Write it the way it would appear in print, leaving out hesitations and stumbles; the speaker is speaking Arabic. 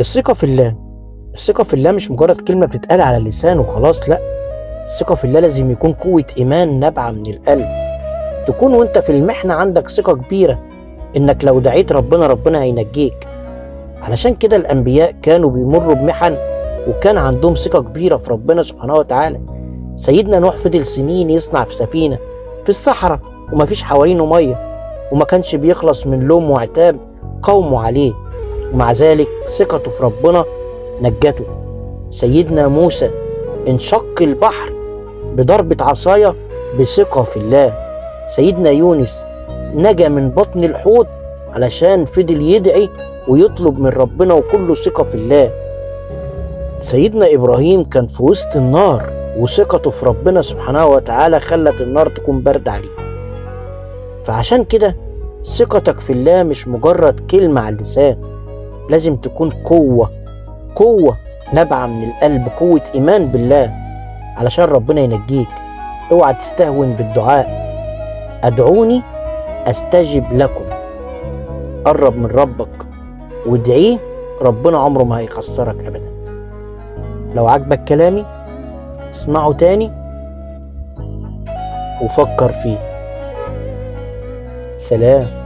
الثقة في الله. الثقة في الله مش مجرد كلمة بتتقال على اللسان وخلاص، لا. الثقة في الله لازم يكون قوة إيمان نابعة من القلب. تكون وانت في المحنة عندك ثقة كبيرة إنك لو دعيت ربنا هينجيك. علشان كده الأنبياء كانوا بيمروا بمحن وكان عندهم ثقة كبيرة في ربنا سبحانه وتعالى. سيدنا نوح فضل سنين يصنع في سفينة في الصحراء ومفيش حوالينه مية، وما كانش بيخلص من لوم وعتاب قومه عليه، ومع ذلك ثقته في ربنا نجته. سيدنا موسى انشق البحر بضربة عصاية بثقة في الله. سيدنا يونس نجا من بطن الحوت علشان فضل يدعي ويطلب من ربنا وكله ثقة في الله. سيدنا إبراهيم كان في وسط النار وثقته في ربنا سبحانه وتعالى خلت النار تكون برد عليه. فعشان كده ثقتك في الله مش مجرد كلمة على اللسان، لازم تكون قوة نابعة من القلب، قوة إيمان بالله علشان ربنا ينجيك. اوعى تستهون بالدعاء. ادعوني استجب لكم. قرب من ربك وادعيه، ربنا عمره ما هيخسرك ابدا. لو عجبك كلامي اسمعه تاني وفكر فيه. سلام.